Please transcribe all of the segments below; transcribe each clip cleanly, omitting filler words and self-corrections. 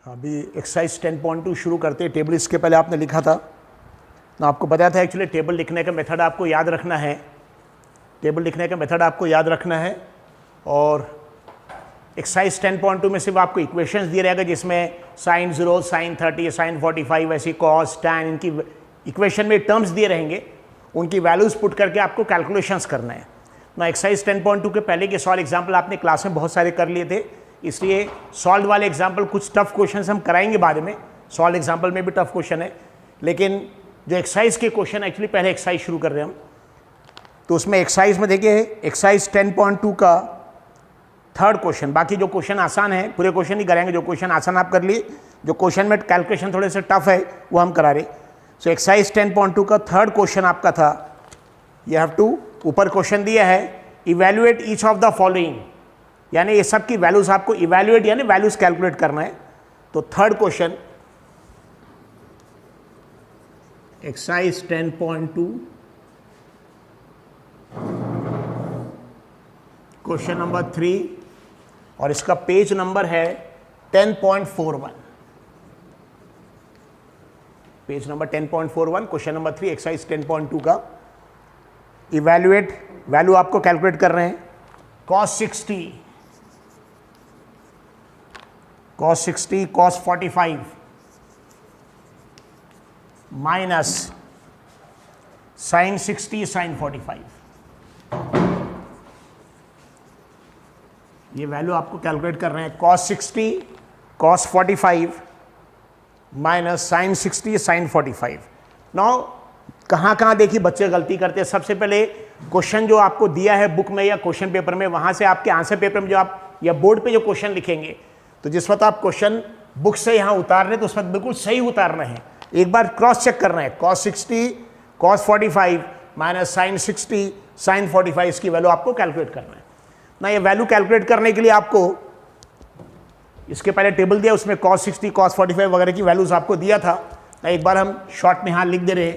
अभी एक्सरसाइज 10.2 शुरू करते हैं। टेबल इसके पहले आपने लिखा था ना, आपको बताया था एक्चुअली टेबल लिखने का मेथड आपको याद रखना है। टेबल लिखने का मेथड आपको याद रखना है और एक्सरसाइज 10.2 में सिर्फ आपको इक्वेशंस दिए रहेगा जिसमें sin 0, sin 30, sin 45 ऐसी cos, tan इनकी इक्वेशन में टर्म्स दिए रहेंगे, उनकी वैल्यूज़ पुट करके आपको कैलकुलेशंस करना है ना। एक्सरसाइज 10.2 के पहले के सॉल्व एग्जाम्पल आपने क्लास में बहुत सारे कर लिए थे, इसलिए सॉल्व वाले एग्जाम्पल कुछ टफ क्वेश्चन हम कराएंगे बाद में। सॉल्व एग्जाम्पल में भी टफ क्वेश्चन है, लेकिन जो एक्सरसाइज के क्वेश्चन एक्चुअली पहले एक्सरसाइज शुरू कर रहे हैं हम, तो उसमें एक्सरसाइज में देखिए एक्सरसाइज 10.2 का थर्ड क्वेश्चन। बाकी जो क्वेश्चन आसान है पूरे क्वेश्चन ही करेंगे, जो क्वेश्चन आसान आप कर लिए, जो क्वेश्चन में कैलकुलेशन थोड़े से टफ है वो हम करा रहे। सो एक्सरसाइज 10.2 का थर्ड क्वेश्चन आपका था, यू हैव टू, ऊपर क्वेश्चन दिया है evaluate each of the following, यानी ये सब की वैल्यूज आपको इवैल्यूएट यानी वैल्यूज कैलकुलेट करना है। तो third question exercise 10.2 question number 3 और इसका पेज नंबर है 10.41, page number 10.41, question number 3 exercise 10.2 का इवैल्यूएट, वैल्यू आपको कैलकुलेट कर रहे हैं cos 60, cos 60, cos 45 minus sin 60, sin 45, ये वैल्यू आपको कैलकुलेट कर रहे हैं cos 60, cos 45 minus sin 60, sin 45। Now कहाँ देखिए बच्चे गलती करते हैं। सबसे पहले क्वेश्चन जो आपको दिया है बुक में या क्वेश्चन पेपर में, वहाँ से आपके आंसर पेपर में जो आप या बोर्ड पे जो क्वेश्चन लिखेंगे, तो जिस वक्त आप क्वेश्चन बुक से यहाँ उतार रहे हैं तो उस वक्त बिल्कुल सही उतारना है। एक बार क्रॉस चेक करना है, cos 60, cos 45 minus sin 60, sin 45, इसकी वैल्यू आपको कैलकुलेट करना है ना। ये वैल्यू कैलकुलेट करने के लिए आपको इसके पहले टेबल दिया, उसमें cos 60, cos 45 वगैरह की वैल्यूज आपको दिया था ना। एक बार हम शॉर्ट में यहाँ लिख दे रहे,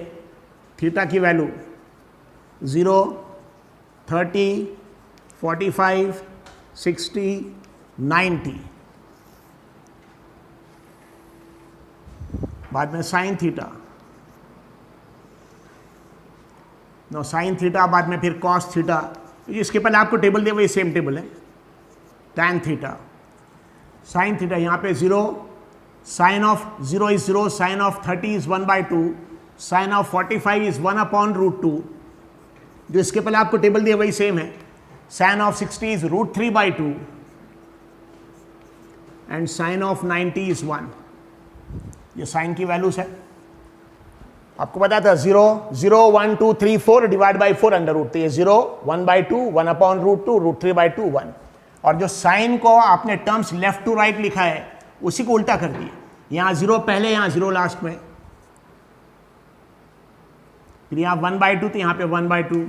थीटा की वैल्यू 0, 30, 45, 60, 90, बाद में sine theta, no sine theta, बाद में फिर कॉस थीटा। इसके पहले आपको टेबल दिया वही सेम टेबल है, टैन थीटा, साइन थीटा, यहाँ पे 0, sine of 0 is 0, sine of 30 is 1/2, sine of 45 is 1/√2। जो इसके पहले आपको टेबल दिया वही सेम है, sine of 60 is √3/2 and sine of 90 is 1। ये साइन की वैल्यूज है, आपको पता था 0, 0, 1, 2, 3, 4 डिवाइड बाई 4 अंडर रूट, तो ये 0, 1/2, 1/√2, √3/2, 1। और जो साइन को आपने टर्म्स लेफ्ट टू राइट लिखा है उसी को उल्टा कर दिया, यहाँ 0 पहले, यहाँ 0 लास्ट में, फिर यहाँ 1/2 तो यहाँ पे 1/2,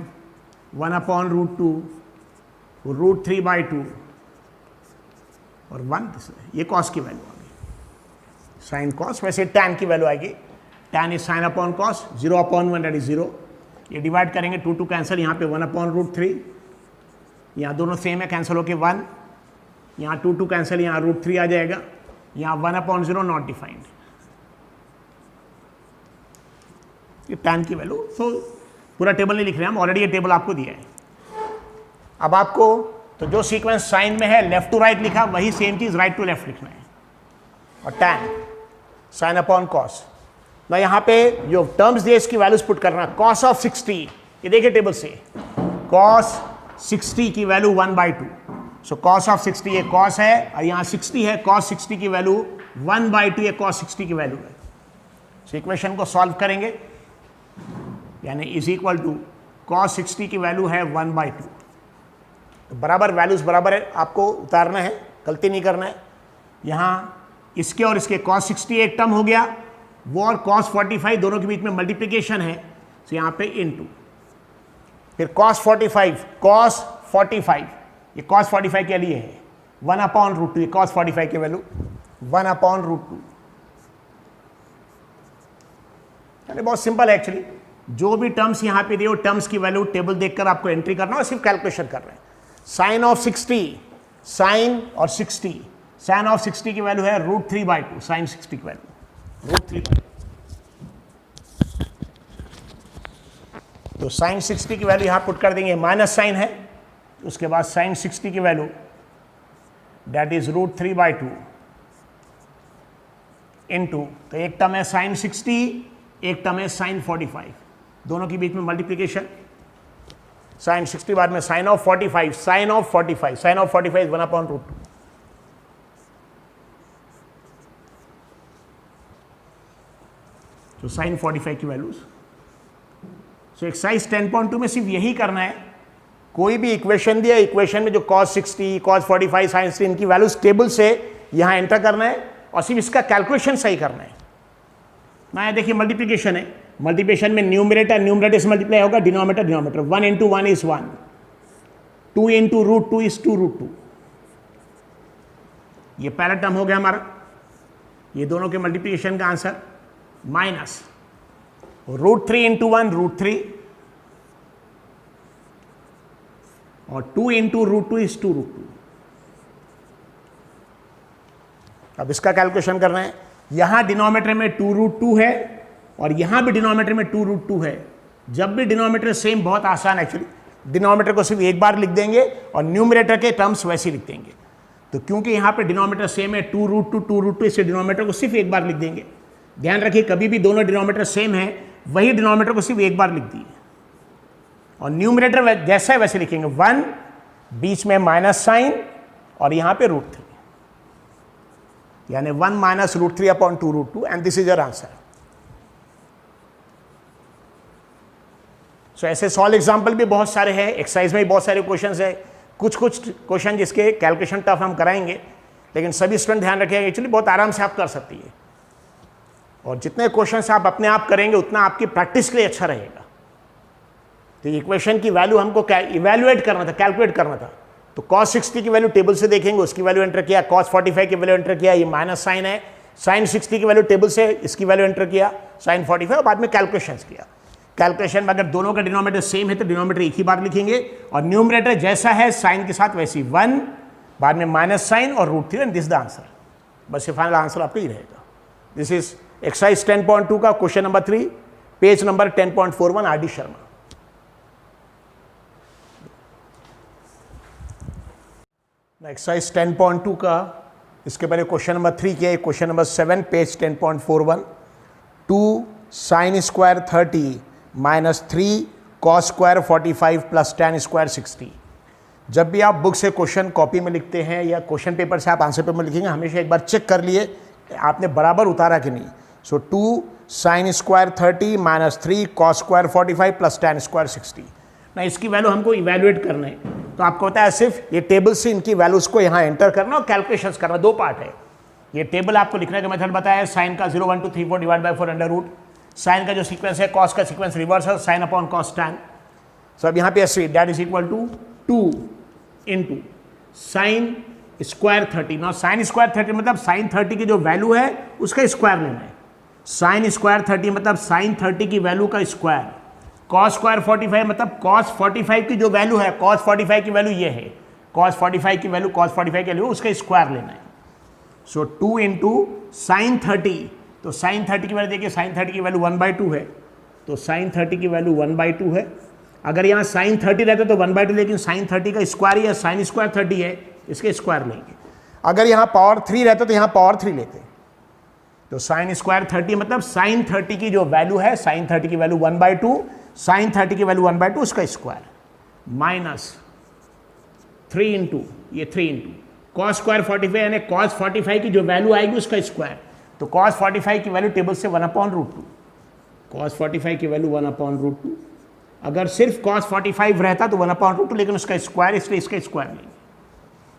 1/√2, √3/2 और 1, ये कॉस की वैल्यू आ गई, साइन कॉस। वैसे टैन की वैल्यू आएगी, tan is sine upon cos, 0/1 that is 0। ये डिवाइड करेंगे 2 कैंसिल, यहाँ पे 1/√3, यहाँ दोनों सेम है, कैंसिल होके 1, यहाँ 2 कैंसिल, यहाँ √3 आ जाएगा, यहाँ 1/0 नॉट डिफाइंड, ये टैन की वैल्यू। सो पूरा टेबल नहीं लिख रहे हम, ऑलरेडी ये टेबल आपको दिया है। अब आपको तो जो सीक्वेंस साइन में है लेफ्ट टू राइट लिखा, वही सेम चीज राइट टू लेफ्ट लिखना है। और टैन साइन अपॉन कॉस, ना यहाँ पे जो टर्म्स दिए इसकी वैल्यूज पुट करना, कॉस ऑफ 60, ये देखिए टेबल से, कॉस 60 की वैल्यू 1/2, सो कॉस ऑफ 60 ये कॉस है और यहाँ 60 है, कॉस 60 की वैल्यू 1/2 ये कॉस 60 की वैल्यू है। सो इक्वेशन को सॉल्व करेंगे, यानी इज इक्वल टू कॉस 60 की वैल्यू है 1/2, तो बराबर वैल्यूज बराबर है, आपको उतारना है, गलती नहीं करना है। यहाँ इसके और इसके cos 60 एक टर्म हो गया, वो और cos 45 दोनों के बीच में मल्टीप्लिकेशन है, तो यहाँ पे इनटू, फिर cos 45, ये cos 45 के लिए है 1/√2, ये cos 45 की वैल्यू 1/√2। यानी बहुत सिंपल है एक्चुअली, जो भी टर्म्स यहाँ पे दिए वो टर्म्स की वैल्यू टेबल देखकर आपको एंट्री करना और सिर्फ कैलकुलेशन कर रहे हैं। साइन ऑफ 60, साइन और 60, साइन ऑफ 60 की वैल्यू है √3/2, साइन 60 की वैल्यू √3/2। तो साइन 60 की वैल्यू यहां पुट कर देंगे, माइनस साइन है, उसके बाद साइन 60 की वैल्यू दैट इज √3/2 इनटू, तो एक टर्म है साइन 60, एक टर्म है साइन 45, दोनों के बीच में मल्टीप्लीकेशन, साइन 60 बाद में sine of 45, sine of 45, sine of 45 is 1/√2। तो साइन 45 की वैल्यूज। सो एक्सरसाइज 10.2 में सिर्फ यही करना है, कोई भी इक्वेशन दिया, इक्वेशन में जो cos 60, cos 45, sin 60 इनकी वैल्यूज टेबल से यहां एंटर करना है और सिर्फ इसका कैलकुलेशन सही करना है ना। देखिए मल्टीप्लिकेशन है, मल्टीप्लिकेशन में न्यूमरेटर से मल्टीप्लाई होगा, denominator 1 into 1 is 1, 2 into √2 is 2√2। ये पहला टर्म हो गया हमारा, ये दोनों के मल्टीप्लिकेशन का आंसर, माइनस √3 into 1 √3 और 2 into √2 is 2√2। अब इसका कैलकुलेशन करना है, यहां डिनोमिनेटर में 2√2 है और यहां भी डिनोमिनेटर में 2√2 है। जब भी डिनोमिनेटर सेम, बहुत आसान एक्चुअली, डिनोमिनेटर को सिर्फ एक बार लिख देंगे और न्यूमरेटर के टर्म्स वैसे लिख देंगे। तो क्योंकि यहां पे डिनोमिनेटर सेम है 2√2, इससे डिनोमिनेटर को सिर्फ एक बार लिख देंगे। ध्यान रखिए कभी भी दोनों डिनोमिनेटर सेम है, वही डिनोमिनेटर को सिर्फ एक बार लिख दिए और न्यूमरेटर जैसा है वैसे लिखेंगे, 1 बीच में माइनस साइन और यहां पे √3, यानी 1 - √3/2√2 and this is your answer. So ऐसे सॉल्व एग्जाम्पल भी बहुत सारे हैं, एक्सरसाइज में भी बहुत सारे क्वेश्चंस है, कुछ क्वेश्चन जिसके कैलकुलेशन टफ हम कराएंगे, लेकिन सभी स्टूडेंट ध्यान रखेंगे एक्चुअली बहुत आराम से आप कर सकती है। और जितने क्वेश्चंस आप अपने आप करेंगे उतना आपकी प्रैक्टिस के लिए अच्छा रहेगा। तो इक्वेशन की वैल्यू हमको इवैल्यूएट करना था, कैलकुलेट करना था। तो cos 60 की वैल्यू टेबल से देखेंगे, उसकी वैल्यू एंटर किया, cos 45 की वैल्यू एंटर किया, ये माइनस साइन है, sin 60 की वैल्यू टेबल से इसकी वैल्यू एंटर किया, sin 45 और बाद में कैलकुलेशंस किया। कैलकुलेशन में अगर दोनों का डिनोमिनेटर सेम है तो डिनोमिनेटर एक ही बार लिखेंगे और न्यूमरेटर जैसा है साइन के साथ वैसी 1 बाद में माइनस साइन और √3 एंड दिस द आंसर। बस ये फाइनल आंसर आपका ही रहेगा। दिस इज एक्सरसाइज 10.2 का question number 3, page number 10.41, RD. Sharma. Exercise 10.2 का इसके पहले क्वेश्चन नंबर 3 किया, question number 7, page 10.41, 2 sin square 30 - 3 cos square 45 + tan square 60। जब भी आप बुक से क्वेश्चन कॉपी में लिखते हैं या क्वेश्चन पेपर से आप आंसर पेपर में लिखेंगे, हमेशा एक बार चेक कर लिए आपने बराबर उतारा कि नहीं। सो 2 sin square 30 - 3 cos square 45 + tan square 60 ना, इसकी वैल्यू हमको इवैल्यूएट करना है। तो आपको पता है सिर्फ ये टेबल से इनकी वैल्यूज को यहाँ एंटर करना और कैलकुलेशंस करना, दो पार्ट है। ये टेबल आपको लिखने का मेथड बताया है, साइन का 0 1 2 3 4 divide by 4 under root, sine का जो सीक्वेंस है कॉस का सीक्वेंस रिवर्स है, साइन अपॉन कॉस टैन। सब यहाँ पे ऐसे that is equal to 2 into sine square 30। ना साइन स्क्वायर 30 मतलब साइन 30 की जो वैल्यू है उसका स्क्वायर लेना है। साइन स्क्वायर 30 मतलब साइन 30 की वैल्यू का स्क्वायर। कॉस स्क्वायर 45 मतलब कॉस 45 की जो वैल्यू है, कॉस 45 की वैल्यू ये है, कॉस 45 की वैल्यू, कॉस 45 की वैल्यू उसका स्क्वायर लेना है। सो 2 इंटू साइन 30, तो साइन 30 की वैल्यू देखिए, साइन 30 की वैल्यू 1/2 है, तो साइन 30 की वैल्यू 1/2 है। अगर यहाँ साइन 30 रहता तो 1/2, लेकिन साइन 30 का स्क्वायर या साइन स्क्वायर 30 है, इसके स्क्वायर लेंगे। अगर यहाँ पावर 3 रहता तो यहाँ पावर 3 लेते। तो साइन स्क्वायर 30 मतलब साइन 30 की जो वैल्यू है, साइन 30 की वैल्यू 1/2, साइन 30 की वैल्यू 1/2 उसका स्क्वायर, माइनस 3 इंटू ये 3 इंटू कॉस स्क्वायर 45 यानी कॉस 45 की जो वैल्यू आएगी उसका स्क्वायर। तो कॉस 45 की वैल्यू टेबल से 1/√2, कॉस 45 की वैल्यू 1/√2। अगर सिर्फ कॉस 45 रहता तो 1/√2, लेकिन उसका स्क्वायर, इसलिए इसका स्क्वायर लेंगे।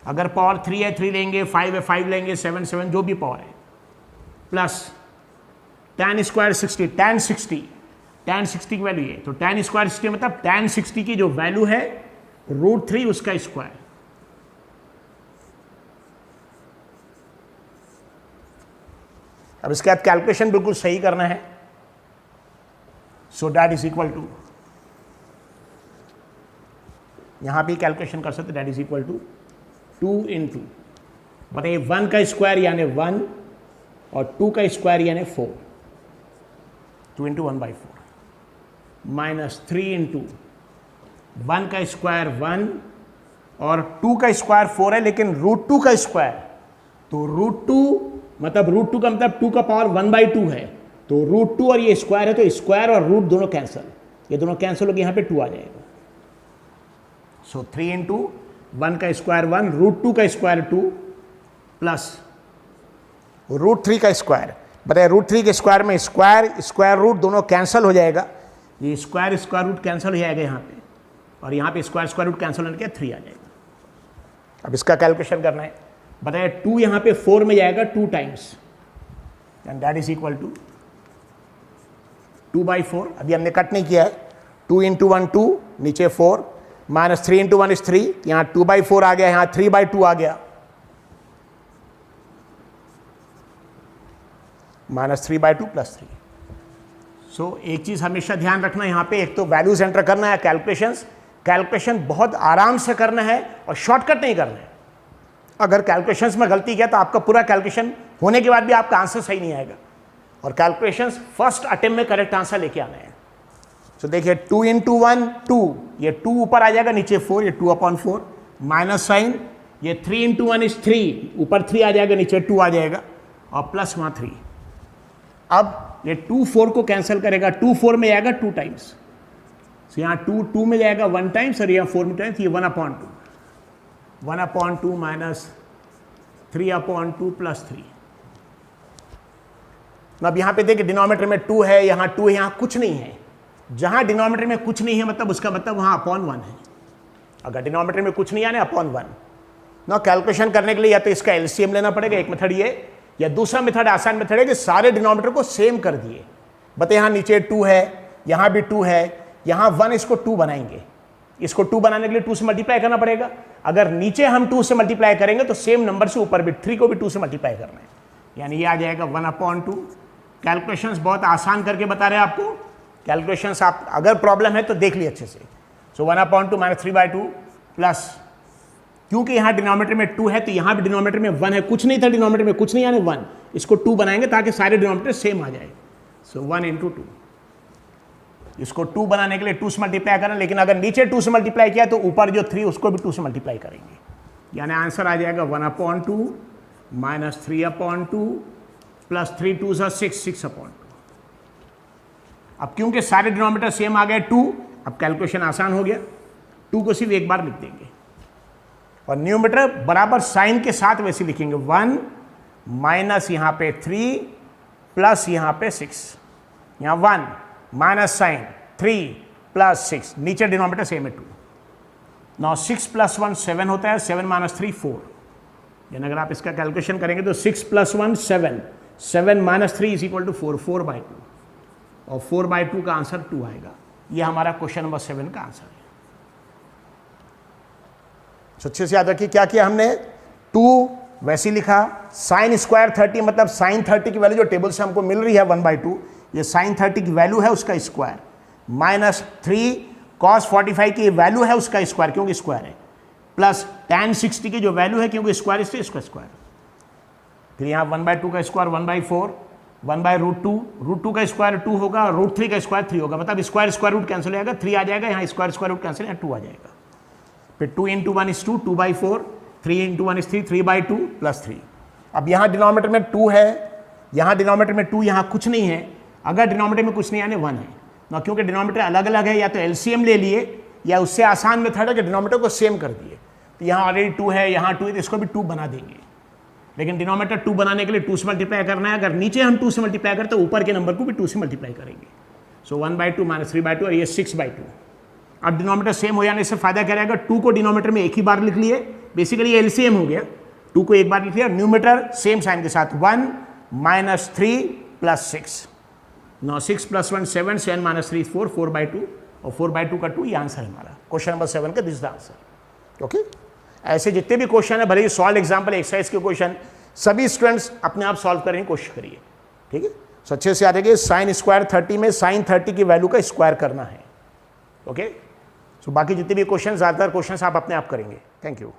अगर पावर 3 है 3 लेंगे, 5 है 5 लेंगे, 7 7 जो भी पावर है, प्लस tan स्क्वायर 60, tan 60 की वैल्यू ये, तो tan स्क्वायर 60 मतलब tan 60 की जो वैल्यू है √3 उसका स्क्वायर। अब इसके बाद कैलकुलेशन बिल्कुल सही करना है। So that is equal to, यहां भी कैलकुलेशन कर सकते, that is equal to 2 into बताइए 1 का स्क्वायर यानी 1 और 2 का स्क्वायर यानी 4, 2 इंटू 1/4 माइनस 3 इंटू 1 का स्क्वायर 1 और 2 का स्क्वायर 4 है, लेकिन √2 का स्क्वायर, तो √2 मतलब √2 का मतलब 2 का पावर 1/2 है, तो √2 और ये स्क्वायर है, तो स्क्वायर और रूट दोनों कैंसिल, ये दोनों कैंसिल होकर यहाँ पे 2 आ जाएगा। सो 3 इंटू 1 का स्क्वायर 1, √2 का स्क्वायर 2 प्लस √3 का स्क्वायर। बताइए √3 के स्क्वायर में स्क्वायर स्क्वायर रूट दोनों कैंसिल हो जाएगा, ये स्क्वायर स्क्वायर रूट कैंसिल हो जाएगा यहाँ पे, और यहाँ पे स्क्वायर स्क्वायर रूट कैंसिल होने के 3 आ जाएगा। अब इसका कैलकुलेशन करना है। बताइए 2 यहाँ पे 4 में जाएगा 2 times, and that is equal to 2/4। अभी हमने कट नहीं किया है, 2 इंटू 1 2, नीचे 4 माइनस 3 इंटू 1 इज 3, यहाँ 2/4 आ गया, यहाँ 3/2 आ गया, माइनस 3/2 प्लस 3। सो एक चीज़ हमेशा ध्यान रखना यहाँ पे, एक तो वैल्यूज एंटर करना है, कैलकुलेशन बहुत आराम से करना है और शॉर्टकट नहीं करना है। अगर कैलकुलेशंस में गलती किया तो आपका पूरा कैलकुलेशन होने के बाद भी आपका आंसर सही नहीं आएगा, और कैलकुलेशंस फर्स्ट अटेम्प्ट में करेक्ट आंसर लेके आना है। सो देखिए 2 इंटू 1 2, ये 2 ऊपर आ जाएगा, नीचे 4, ये 2/4 माइनस साइन, ये 3 इंटू 1 इज 3, ऊपर 3 आ जाएगा, नीचे 2 आ जाएगा, और प्लस वहाँ 3। अब ये 2 4 को कैंसिल करेगा, 2 4 में जाएगा 2 टाइम्स, तो यहाँ 2 में जाएगा 1 टाइम्स, और यहाँ 4 में टाइम्स, ये 1/2 माइनस 3/2 प्लस 3। अब यहाँ पे देखिए डिनोमिनेटर में 2 है, यहाँ 2 है, यहाँ कुछ नहीं है। जहाँ डिनोमिनेटर में कुछ नहीं है मतलब उसका मतलब वहाँ /1 है। अगर डिनोमिनेटर में कुछ नहीं आने /1 ना, कैलकुलेशन करने के लिए या तो इसका एलसीएम लेना पड़ेगा, एक मेथड ये, या दूसरा मेथड आसान मेथड है कि सारे डिनोमिनेटर को सेम कर दिए। बताइए यहाँ नीचे 2 है, यहाँ भी 2 है, यहाँ 1, इसको 2 बनाएंगे, इसको 2 बनाने के लिए 2 से मल्टीप्लाई करना पड़ेगा। अगर नीचे हम 2 से मल्टीप्लाई करेंगे तो सेम नंबर से ऊपर भी 3 को भी 2 से मल्टीप्लाई करना है, यानी ये आ जाएगा 1/2। कैलकुलेशंस बहुत आसान करके बता रहे हैं आपको, कैलकुलेशंस आप अगर प्रॉब्लम है तो देख ली अच्छे से। सो 1/2 माइनस 3/2 प्लस, क्योंकि यहाँ डिनोमिनेटर में 2 है तो यहाँ भी डिनोमिनेटर में 1 है, कुछ नहीं था डिनोमिनेटर में, कुछ नहीं यानी 1, इसको 2 बनाएंगे ताकि सारे डिनोमिनेटर सेम आ जाए। सो 1 इंटू 2, इसको 2 बनाने के लिए 2 से मल्टीप्लाई करना, लेकिन अगर नीचे 2 से मल्टीप्लाई किया तो ऊपर जो 3 उसको भी 2 से मल्टीप्लाई करेंगे, यानी आंसर आ जाएगा 1/2 माइनस 3/2 प्लस 3 2 6/2। अब क्योंकि सारे डिनोमिनेटर सेम आ गए 2, अब कैलकुलेशन आसान हो गया, 2 को सिर्फ एक बार लिख देंगे, और न्यूमरेटर बराबर साइन के साथ वैसे लिखेंगे, 1 माइनस यहाँ पे 3 प्लस यहाँ पे 6, यहाँ 1 माइनस साइन 3 प्लस 6, नीचे डिनोमिनेटर सेम है 2। नाउ 6 प्लस 1 7 होता है, 7 माइनस 3 4, यानी अगर आप इसका कैलकुलेशन करेंगे तो 6 plus 1 7, 7 minus 3 is equal to 4, 4/2, और 4/2 का आंसर 2 आएगा। यह हमारा क्वेश्चन नंबर 7 का आंसर है। अच्छे से याद रखिए क्या किया हमने, 2 वैसे लिखा, साइन स्क्वायर 30 मतलब साइन 30 की वैल्यू जो टेबल से हमको मिल रही है 1/2, ये साइन 30 की वैल्यू है उसका स्क्वायर, माइनस 3 कॉस 45 की वैल्यू है उसका स्क्वायर क्योंकि स्क्वायर है, प्लस tan 60 की जो वैल्यू है क्योंकि स्क्वायर इससे इसका स्क्वायर। फिर यहाँ 1/2 का स्क्वायर 1/4, 1/√2, √2 का स्क्वायर 2 होगा, और √3 का स्क्वायर 3 होगा, मतलब स्क्वायर स्क्वायर रूट कैंसिल हो जाएगा, 3 आ जाएगा, यहाँ स्क्वायर स्क्वायर रूट कैंसिल, यहाँ 2 आ जाएगा। फिर 2 into 1 is 2, 2/4, 3 into 1 is 3, 3/2 plus 3। अब यहाँ डिनोमिनेटर में 2 है, यहाँ डिनोमिनेटर में 2, यहाँ कुछ नहीं है। अगर डिनोमिनेटर में कुछ नहीं यानी 1 है ना, क्योंकि डिनोमिनेटर अलग अलग है, या तो एलसीएम ले लिए या उससे आसान मेथड है कि डिनोमिनेटर को सेम कर दिए। तो यहाँ ऑलरेडी 2 है, यहाँ 2 है, तो इसको भी 2 बना देंगे, लेकिन डिनोमिनेटर 2 बनाने के लिए 2 से मल्टीप्लाई करना है। अगर नीचे हम 2 से मल्टीप्लाई करें तो ऊपर के नंबर को भी 2 से मल्टीप्लाई करेंगे। सो 1/2 माइनस 3/2, और ये 6/2। अब डिनोमिनेटर सेम हो जाने से फायदा क्या रहेगा, 2 को डिनोमिनेटर में एक ही बार लिख लिए, बेसिकली एलसीएम हो गया, 2 को एक बार लिख लिया, न्यूमरेटर सेम साइन के साथ 1 माइनस 3 प्लस 6, 9 6 प्लस 1 7, 7 माइनस 3 4, 4/2, और 4/2 का 2, ये आंसर है हमारा क्वेश्चन नंबर 7 का, this is the answer. Okay, ऐसे जितने भी क्वेश्चन है, भले ही सॉल्व एग्जाम्पल एक्सरसाइज के क्वेश्चन, सभी स्टूडेंट्स अपने आप सॉल्व करने की कोशिश करिए, ठीक है। सो अच्छे से याद रखिए, साइन स्क्वायर 30 में साइन 30 की वैल्यू का स्क्वायर करना है। ओके, सो बाकी जितने भी क्वेश्चन, ज़्यादातर क्वेश्चन आप अपने आप करेंगे। Thank you.